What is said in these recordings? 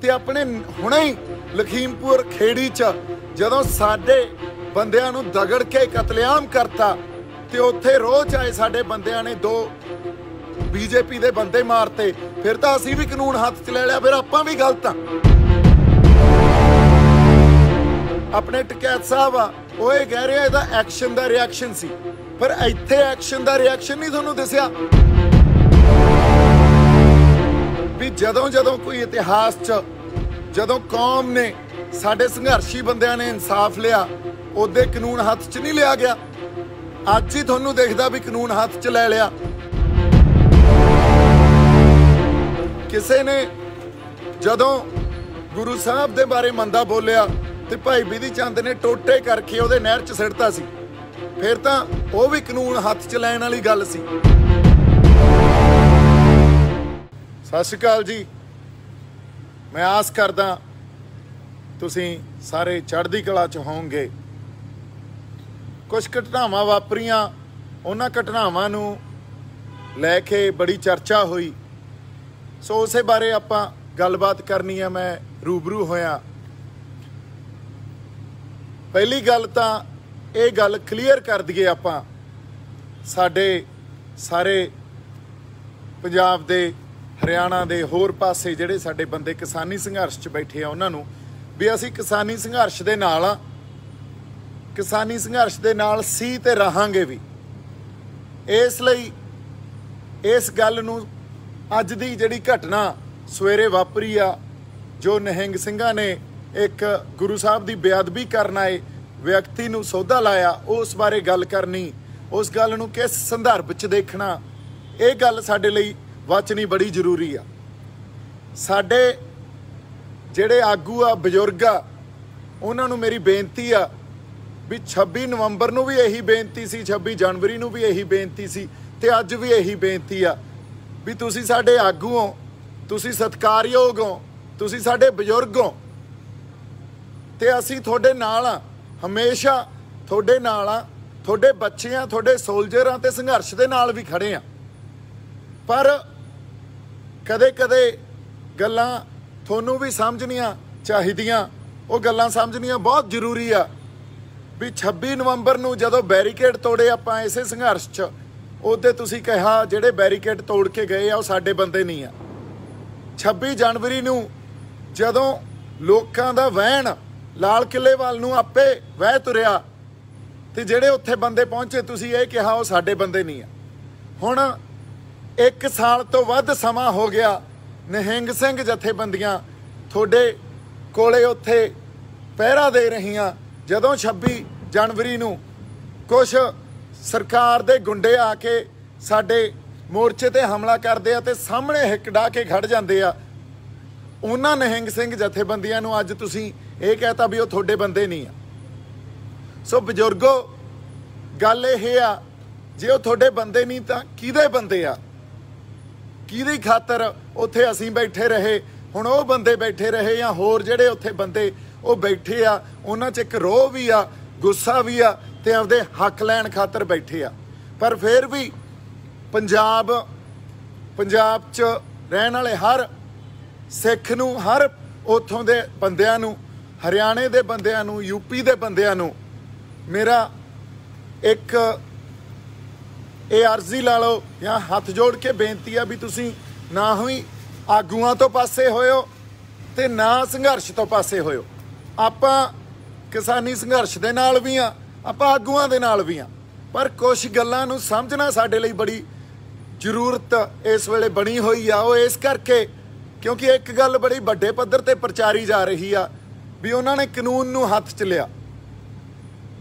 ਤੇ ਆਪਣੇ ਹੁਣੇ ही लखीमपुर खेड़ी च जदों साडे बंदियां नूं दगड़ के कतलेआम करता ते उत्थे रोज आए साडे बंदियां ने 2 बीजेपी दे बंदे मारते, फिर तां असीं भी कानून हत्थ च ले लिया, फिर आपां भी गलत आ। अपने टकैत साहब आ वो ये कह रहे इहदा एक्शन दा रिएक्शन सी, पर इत्थे एक्शन दा रिएक्शन नहीं तुहानूं दस्सिया भी जदों जदों कोई इतिहास च जदों कौम ने साडे संघर्षी बंदियां ने इंसाफ लिया उदे कानून हत्थ च नहीं लिया गया। अज ही तुहानूं दिखदा भी कानून हत्थ च ले लिया। किसे ने जदों गुरु साहब दे बारे मंदा बोलिया ते भाई बिधि चंद ने टोटे करके उहदे नहर च सिੱਟਤਾ सी, फिर तां वो भी कानून हत्थ च लैण वाली गल सी। सत श्री अकाल जी, मैं आस करदा तुसीं सारे चढ़दी कला च होवोगे। कुछ घटनावां वापरियां, उन्हां घटनावां नूं लैके बड़ी चर्चा हुई, सो उसे बारे आपां गलबात करनी है। मैं रूबरू होया। पहली गल तां ये गल क्लीयर कर दईए आपां, साडे सारे पंजाब दे हरियाणा दे होर पासे जिहड़े साडे बंदे किसानी संघर्ष च बैठे आ उन्हां नूं भी असीं किसानी संघर्ष दे नाल आ, किसानी संघर्ष दे नाल सी ते रहांगे भी। इसलिए इस गल नूं अज दी जिहड़ी घटना सवेरे वापरी आ, जो निहंग ਸਿੰਘਾਂ ने एक गुरु साहब की बेअदबी करन आए व्यक्ति नूं सौदा लाया, उस बारे गल करनी, उस गल नूं किस संदर्भ च देखना, ये गल साडे लई वाचनी बड़ी जरूरी आ। साडे जिहड़े आगू आ, बजुर्ग आ, उन्हां नूं मेरी बेनती आ भी 26 नवंबर नूं भी यही बेनती सी, 26 जनवरी नूं भी यही बेनती सी ते अज भी यही बेनती आ भी तुसीं साडे आगू हो, तुसीं सत्कारयोग हो, तुसीं साडे बजुर्ग हो ते असीं तुहाडे नाल आ, हमेशा तुहाडे नाल आ, तुहाडे बच्चे आ, तुहाडे सोल्जर आ ते संघर्ष दे नाल भी खड़े आ। पर कदे कदे गल्लां तुहानूं भी समझणियां चाहीदियां, वो गल्लां समझणियां बहुत जरूरी आ भी 26 नवंबर नूं जदों बैरीकेड तोड़े आपां इसे संघर्ष च, उहदे तुसीं कहा जिहड़े बैरीकेड तोड़ के गए आ वो साडे बंदे नहीं आ। 26 जनवरी नूं जदों लोकां दा वहन लाल किले वाल नूं आपे वह तुरिया ते जिहड़े उत्थे बंदे पहुंचे तुसीं ये कहा वो साडे बंदे नहीं आ। हुण 1 साल तो वध समा हो गया, निहंग सिंह जथेबंदियां थोड़े कोले उत्थे पहरा दे रहीआं। जदों 26 जनवरी नूं कुछ सरकार दे गुंडे आके साडे मोर्चे ते हमला करदे आ ते सामने हिक डा के खड़ जांदे आ, उन्हां निहंग सिंह जथेबंदियां नूं अज तुसीं ये कहता भी वो थोड़े बंदे नहीं आ। सो बजुर्गो गल ये आ, जे वो थोड़े बंदे नहीं तां किहदे बंदे आ, किहदी खातर उत्थे असीं बैठे रहे, हुण वो बंदे बैठे रहे या होर जिहड़े उत्थे बंदे वो बैठे आ, उन्हां च एक रोह भी आ, गुस्सा भी आ ते आपदे हक लैण खातर बैठे आ। पर फिर भी पंजाब च रहण वाले हर सिख नूं, हर उत्थों दे बंदियां नूं, हरियाणे दे बंदियां नूं, यूपी दे बंदियां नूं मेरा एक ये अर्जी ला लो या हथ जोड़ के बेनती है भी तुसीं ना ही आगूआं तो पासे होयो ते ना संघर्ष तो पासे होयो। आपां किसानी संघर्ष दे नाल भी आ, आपां आगूआं दे नाल भी आ, पर कुछ गल्लां नूं समझना साडे लई बड़ी जरूरत इस वेले बनी हुई आ। वो इस करके क्योंकि एक गल बड़ी वड्डे पद्धर ते प्रचारी जा रही आ भी उन्हां ने कानून नूं हत्थ च लिया।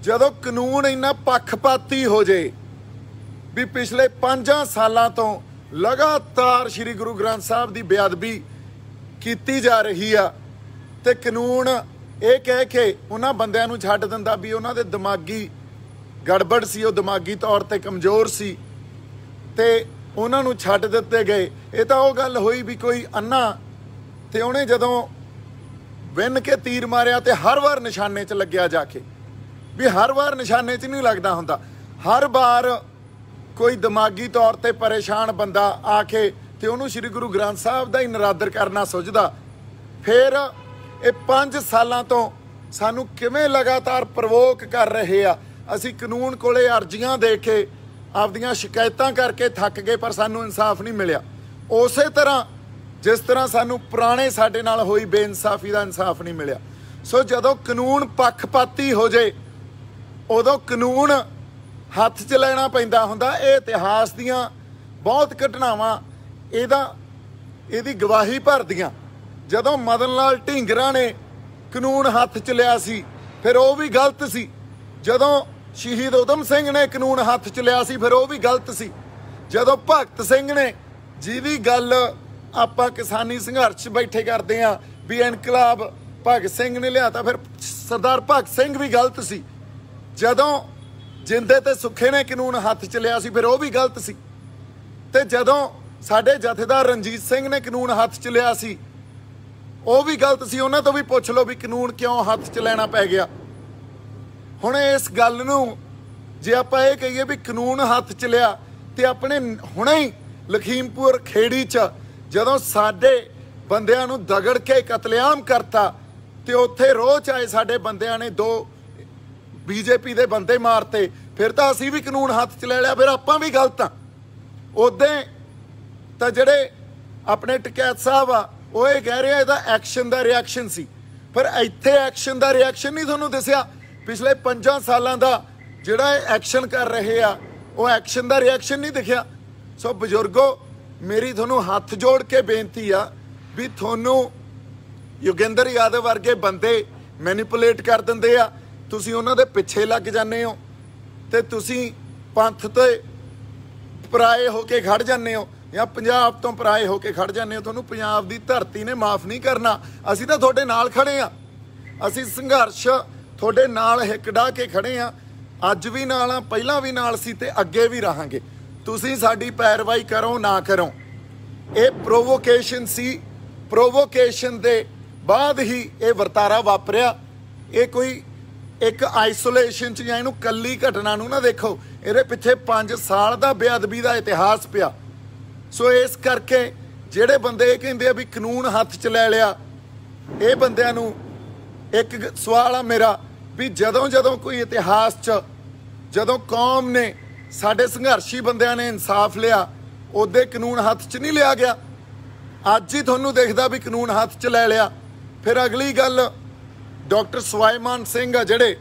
जदों कानून इन्ना पक्षपाती हो जाए भी पिछले 5 सालों तो लगातार श्री गुरु ग्रंथ साहब की बेअदबी की जा रही आ ते कानून ये कह के उन्हां बंदियां नूं छड्ड दिंदा भी उन्हां दे दिमागी गड़बड़ सी, वो दिमागी तौर पर कमज़ोर सी ते उन्हां नूं छड्ड दिते गए। ये तो वो गल हुई भी कोई अन्ना ते उन्हें जदों विन के तीर मारिया ते हर बार निशाने च लग्या जाके, भी हर बार निशाने च नहीं लगता हुंदा, हर बार कोई दिमागी तौर पर परेशान बंदा आके ते उन्होंने श्री गुरु ग्रंथ साहब का ही निरादर करना सुझदा फिर ये 5 सालों तो सानू किवें लगातार प्रवोक कर रहे आ। असी कानून कोले अर्जियां दे के आपदियां शिकायतां करके थक गए पर सानू इंसाफ नहीं मिलिया। उस तरह जिस तरह सानू पुराने साडे नाल होई बेइंसाफी दा इंसाफ नहीं मिलिया। सो जदों कानून पक्षपाती हो जाए उदों कानून हत्थ च लेना पैंदा हुंदा। ये इतिहास दियां बहुत घटनावां इहदी गवाही भरदियां। जदों मदन लाल ढींगरा ने कानून हत्थ च लिया सी फिर वो भी गलत सी। जदों शहीद उधम सिंह ने कानून हत्थ च लिया सी फिर वो भी गलत सी। जदों भगत सिंह ने जिहदी गल आपां किसानी संघर्ष बैठे करते हैं भी इनकलाब भगत सिंह ने लिया फिर सरदार भगत सिंह भी गलत सी। जदों जिंदे ते सुखे ने कानून हत्थ च लिया सी फिर वो भी गलत सी। ते जदों साडे जथेदार रणजीत सिंह ने कानून हत्थ च लिया सी वो भी गलत सी। उन्हां तो भी पुछ लो भी कानून क्यों हत्थ च लेना पै गया। हुण इस गल नूं जे आपां इह कहीए भी कानून हत्थ च लिया ते अपने हुणे ही लखीमपुर खेड़ी च जदों साडे बंदियां नूं दगड़ के कतलेआम करता ते उत्थे रोज़ आए साडे बंदियां ने 2 बीजेपी दे बंदे मारते फिर तां असीं भी कानून हत्थ च ले लिया फिर आपां भी गलत हाँ। उदे तां जिहड़े अपने टकैत साहब आ वो ये कह रहे इहदा एक्शन दा रिएक्शन सी पर इत्थे एक्शन दा रिएक्शन नहीं तुहानूं दस्सिया। पिछले 5 सालों का जिहड़ा एक्शन कर रहे आ वो एक्शन दा रिएक्शन नहीं दिखिया। सो बजुर्गो मेरी तुहानूं हत्थ जोड़ के बेनती आ भी तुहानूं योगेंद्र यादव वर्गे बंदे मैनीपुलेट कर दिंदे आ तुसीं उन्हां दे पिछे लग जाने हो ते तुसीं पंथ ते पराए होके खड़ जाने हो या पंजाब तो पराए होके खड़ जाने हो। तुहानूं पंजाब दी धरती ने माफ़ नहीं करना। असीं तां तुहाडे नाल खड़े आ। असीं संघर्ष तुहाडे नाल हिक ढाह के खड़े आ। अज भी नाल आ पहिलां भी नाल सी ते अगे भी रहांगे। तुसीं साडी पैरवाई करो ना करो ये प्रोवोकेशन सी। प्रोवोकेशन दे बाद ही ये वरतारा वापरिया। ये कोई एक आइसोलेशन च या इहनूं कल्ली घटना नूं ना देखो इहदे पिछे 5 साल दा बेअदबी दा इतिहास पिया। सो इस करके जिहड़े बंदे ये कहिंदे आ भी कानून हत्थ च ले लिया ये बंदिआं नूं एक सवाल आ मेरा भी जदों जदों कोई इतिहास च जदों कौम ने साडे संघर्षी बंदिआं ने इंसाफ लिया उदे कानून हत्थ च नहीं लिया गया। अज ही तुहानूं दिखदा भी कानून हत्थ च ले लिया। फिर अगली गल डॉक्टर सवाईमान सिंह आ जिहड़े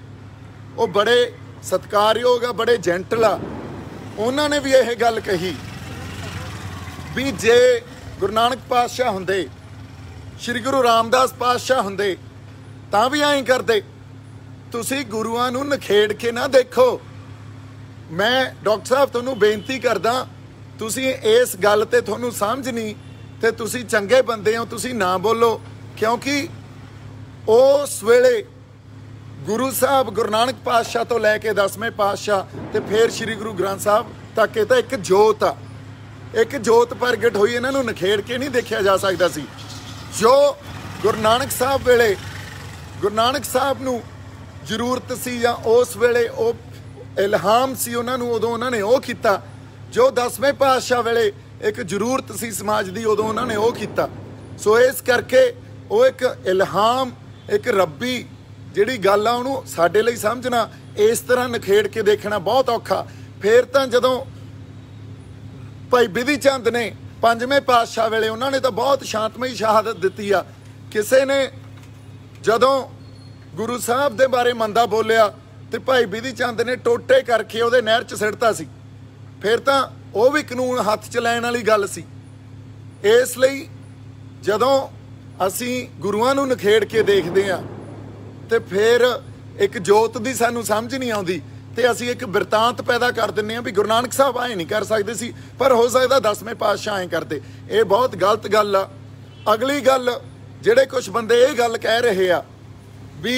वो बड़े सत्कारयोग आ बड़े जेंटल आ। उन्हां ने भी यह गल कही भी जे गुरु नानक पातशाह हुंदे श्री गुरु रामदास पातशाह हुंदे तां भी ऐं करदे। तुसीं गुरुआं नूं नखेड़ के ना देखो। मैं डॉक्टर साहब तुहानूं बेनती करदा तुसीं इस गल ते तुहानूं समझ नहीं ते तुसीं चंगे बंदे हो तुसीं ना बोलो क्योंकि उस वेले गुरु साहब गुरु नानक पातशाह तो लैके 10वें पातशाह ते फिर श्री गुरु ग्रंथ साहब तक ये तो एक जोत आ। एक जोत प्रगट हुई इन्हां नूं नखेड़ के नहीं देखा जा सकता सी। जो गुरु नानक साहब वेले गुरु नानक साहब नूं जरूरत सी या उस वेले वो इल्हाम सी उन्हां नूं उदों उन्हां ने वो कीता। जो 10वें पातशाह वेले एक जरूरत सी समाज दी उदों उन्हां ने वो कीता। सो इस करके वो एक इल्हाम एक रब्बी जिहड़ी गल आ उहनूं साडे लई समझना इस तरह नखेड़ के देखना बहुत औखा। फिर तां जदों भाई बिधि चंद ने 5वें पातशाह वेले उन्होंने तो बहुत शांतमई शहादत दी आ। किसी ने जदों गुरु साहब के बारे मंदा बोलिया तो भाई बिधि चंद ने टोटे करके वो नहर च सिटता सी। फिर तो वह भी कानून हत्थ च लैण वाली गल सी। इसलिए जदों असी गुरुआं नूं नखेड़ के देखते हैं तो फिर एक जोत की सानूं समझ नहीं आती तो असी एक बिरतांत पैदा कर दिंदे हां भी गुरु नानक साहब आए नहीं कर सकते सी पर हो सकता 10वें पातशाह आए करते। ये बहुत गलत गल आ। अगली गल जिहड़े कुछ बंदे ये गल कह रहे आ भी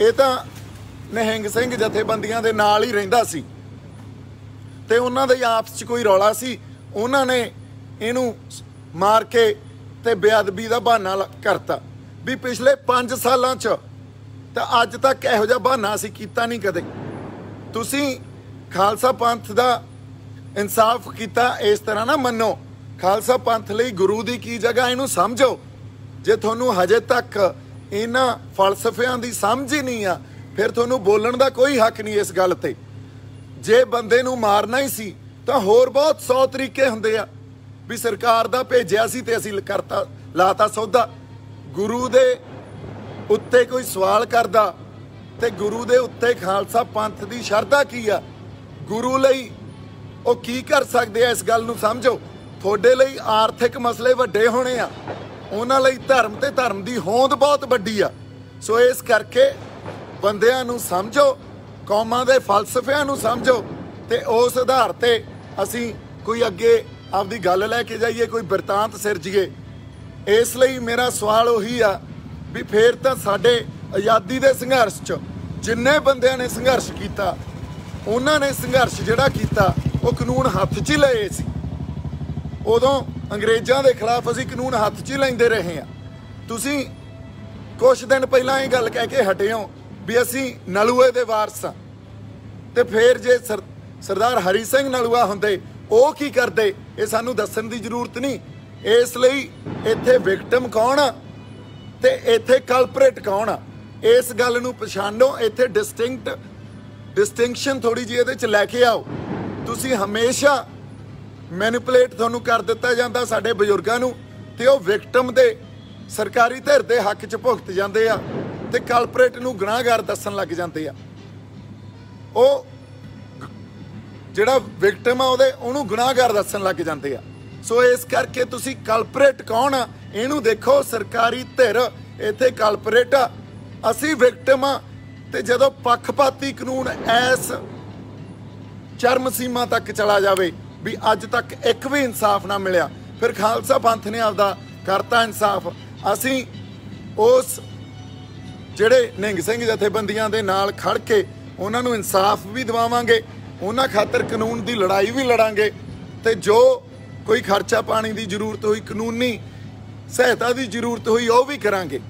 ये तां निहंग सिंह जथेबंदियां दे नाल ही रहिंदा सी ते उन्हां दे आपस च कोई रौला सी उन्हां ने इहनूं मार के ते बेअदबी दा बहाना करता भी पिछले 5 सालां च तां अज तक इहो जिहा बहाना असीं कीता नहीं कदे। तुसीं खालसा पंथ दा इंसाफ कीता इस तरह ना मनो। खालसा पंथ लई गुरु दी की जगह इहनूं समझो। जे तुहानू हजे तक इन्हां फलसफियां दी समझ ही नहीं आ फिर तुहानू बोलण दा कोई हक नहीं इस गल ते। जे बंदे नू मारना ही सी तां होर बहुत 100 तरीके हुंदे आ भी सरकार दा भेजिया सी ते असीं करता लाता सौदा। गुरु दे उत्ते कोई सवाल करदा ते गुरु दे उत्ते खालसा पंथ दी शरधा की आ, गुरु लई ਉਹ ਕੀ ਕਰ ਸਕਦੇ ਆ। ਇਸ ਗੱਲ ਨੂੰ ਸਮਝੋ। ਤੁਹਾਡੇ ਲਈ ਆਰਥਿਕ ਮਸਲੇ ਵੱਡੇ ਹੋਣੇ ਆ, ਉਹਨਾਂ ਲਈ ਧਰਮ ਤੇ ਧਰਮ ਦੀ ਹੋਂਦ ਬਹੁਤ ਵੱਡੀ ਆ। ਸੋ ਇਸ ਕਰਕੇ ਬੰਦਿਆਂ ਨੂੰ ਸਮਝੋ, ਕੌਮਾਂ ਦੇ ਫਲਸਫਿਆਂ ਨੂੰ ਸਮਝੋ ਤੇ ਉਸ ਆਧਾਰ ਤੇ ਅਸੀਂ ਕੋਈ ਅੱਗੇ ਆਪਦੀ ਗੱਲ ਲੈ ਕੇ ਜਾਈਏ, ਕੋਈ ਬਿਰਤਾਂਤ ਸਿਰਜੀਏ। ਇਸ ਲਈ ਮੇਰਾ ਸਵਾਲ ਉਹੀ ਆ ਵੀ ਫੇਰ ਤਾਂ ਸਾਡੇ ਆਜ਼ਾਦੀ ਦੇ ਸੰਘਰਸ਼ 'ਚ ਜਿੰਨੇ ਬੰਦਿਆਂ ਨੇ ਸੰਘਰਸ਼ ਕੀਤਾ ਉਹਨਾਂ ਨੇ ਸੰਘਰਸ਼ ਜਿਹੜਾ ਕੀਤਾ ਉਹ ਕਾਨੂੰਨ ਹੱਥ 'ਚ ਹੀ ਲਏ ਸੀ। ਉਦੋਂ ਅੰਗਰੇਜ਼ਾਂ ਦੇ ਖਿਲਾਫ ਅਸੀਂ ਕਾਨੂੰਨ ਹੱਥ 'ਚ ਹੀ ਲੈਂਦੇ ਰਹੇ ਹਾਂ। ਤੁਸੀਂ ਕੁਛ ਦਿਨ ਪਹਿਲਾਂ ਇਹ ਗੱਲ ਕਹਿ ਕੇ ਹਟੇ ਹੋ ਵੀ ਅਸੀਂ ਨਲੂਏ ਦੇ ਵਾਰਸ ਹਾਂ, ਤੇ ਫਿਰ ਜੇ ਸਰਦਾਰ ਹਰੀ ਸਿੰਘ ਨਲੂਆ ਹੁੰਦੇ ਉਹ ਕੀ ਕਰਦੇ ਇਹ ਸਾਨੂੰ ਦੱਸਣ ਦੀ ਜ਼ਰੂਰਤ ਨਹੀਂ। ਇਸ ਲਈ ਇੱਥੇ ਵਿਕਟਮ ਕੌਣ ਆ ਤੇ ਇੱਥੇ ਕਲਪਰੇਟ ਕੌਣ ਆ, ਇਸ ਗੱਲ ਨੂੰ ਪਛਾਣੋ। ਇੱਥੇ ਡਿਸਟਿੰਕਸ਼ਨ ਥੋੜੀ ਜਿਹੀ ਇਹਦੇ 'ਚ ਲੈ ਕੇ ਆਓ। ਤੁਸੀਂ ਹਮੇਸ਼ਾ ਮੈਨੀਪੂਲੇਟ ਤੁਹਾਨੂੰ ਕਰ ਦਿੱਤਾ ਜਾਂਦਾ ਸਾਡੇ ਬਜ਼ੁਰਗਾਂ ਨੂੰ, ਤੇ ਉਹ ਵਿਕਟਮ ਦੇ ਸਰਕਾਰੀ ਧਿਰ ਦੇ ਹੱਕ 'ਚ ਭੁਗਤ ਜਾਂਦੇ ਆ ਤੇ ਕਲਪਰੇਟ ਨੂੰ ਗੁਨਾਹਗਾਰ ਦੱਸਣ ਲੱਗ ਜਾਂਦੇ ਆ। ਉਹ ਜਿਹੜਾ ਵਿਕਟਮ ਆ ਉਹਨੂੰ ਗੁਨਾਹਗਾਰ ਦੱਸਣ ਲੱਗ ਜਾਂਦੇ ਆ। ਸੋ ਇਸ ਕਰਕੇ ਤੁਸੀਂ ਕਲਪਰੇਟ ਕੌਣ ਆ ਇਹਨੂੰ ਦੇਖੋ। ਸਰਕਾਰੀ ਧਿਰ ਇੱਥੇ ਕਲਪਰੇਟ ਆ, ਅਸੀਂ ਵਿਕਟਮ ਆ। ਤੇ ਜਦੋਂ ਪੱਖਪਾਤੀ ਕਾਨੂੰਨ ਐਸ ਚਰਮ ਸੀਮਾ ਤੱਕ ਚਲਾ ਜਾਵੇ ਵੀ ਅੱਜ ਤੱਕ ਇੱਕ ਵੀ ਇਨਸਾਫ ਨਾ ਮਿਲਿਆ, ਫਿਰ ਖਾਲਸਾ ਪੰਥ ਨੇ ਆਪਦਾ ਕਰਤਾ ਇਨਸਾਫ। ਅਸੀਂ ਉਸ ਜਿਹੜੇ ਨਿਹੰਗ ਸਿੰਘ ਜਥੇਬੰਦੀਆਂ ਦੇ ਨਾਲ ਖੜ ਕੇ ਉਹਨਾਂ ਨੂੰ ਇਨਸਾਫ ਵੀ ਦਿਵਾਵਾਂਗੇ, ਉਹਨਾਂ ਖਾਤਰ ਕਾਨੂੰਨ ਦੀ ਲੜਾਈ ਵੀ ਲੜਾਂਗੇ, ਤੇ ਜੋ ਕੋਈ ਖਰਚਾ ਪਾਣੀ ਦੀ ਜ਼ਰੂਰਤ ਹੋਈ, ਕਾਨੂੰਨੀ ਸਹਾਇਤਾ ਦੀ ਜ਼ਰੂਰਤ ਹੋਈ ਉਹ ਵੀ ਕਰਾਂਗੇ।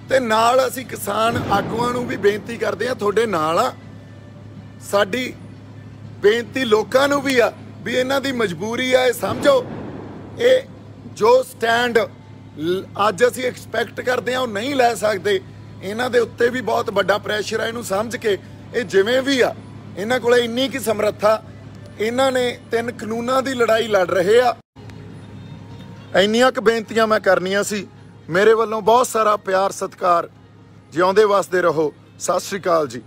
ਤੇ ਨਾਲ ਅਸੀਂ ਕਿਸਾਨ ਆਗੂਆਂ ਨੂੰ ਵੀ ਬੇਨਤੀ ਕਰਦੇ ਹਾਂ, ਤੁਹਾਡੇ ਨਾਲ ਆ। ਸਾਡੀ ਬੇਨਤੀ ਲੋਕਾਂ ਨੂੰ ਵੀ ਆ ਵੀ ਇਹਨਾਂ ਦੀ ਮਜਬੂਰੀ ਆ, ਇਹ ਸਮਝੋ। ਇਹ ਜੋ ਸਟੈਂਡ ਅੱਜ ਅਸੀਂ ਐਕਸਪੈਕਟ ਕਰਦੇ ਹਾਂ ਉਹ ਨਹੀਂ ਲੈ ਸਕਦੇ। ਇਹਨਾਂ ਦੇ ਉੱਤੇ ਵੀ ਬਹੁਤ ਵੱਡਾ ਪ੍ਰੈਸ਼ਰ ਆ, ਇਹਨੂੰ ਸਮਝ ਕੇ ਇਹ ਜਿਵੇਂ ਵੀ ਆ ਇਹਨਾਂ ਕੋਲੇ ਇੰਨੀ ਕੀ ਸਮਰੱਥਾ, ਇਹਨਾਂ ਨੇ 3 ਕਾਨੂੰਨਾਂ ਦੀ ਲੜਾਈ ਲੜ ਰਹੇ ਆ। ਇੰਨੀਆਂ ਕੁ ਬੇਨਤੀਆਂ ਮੈਂ ਕਰਨੀਆਂ ਸੀ। ਮੇਰੇ ਵੱਲੋਂ ਬਹੁਤ ਸਾਰਾ ਪਿਆਰ ਸਤਿਕਾਰ। ਜਿਉਂਦੇ ਵਸਦੇ ਰਹੋ। ਸਤਿ ਸ਼੍ਰੀ ਅਕਾਲ ਜੀ।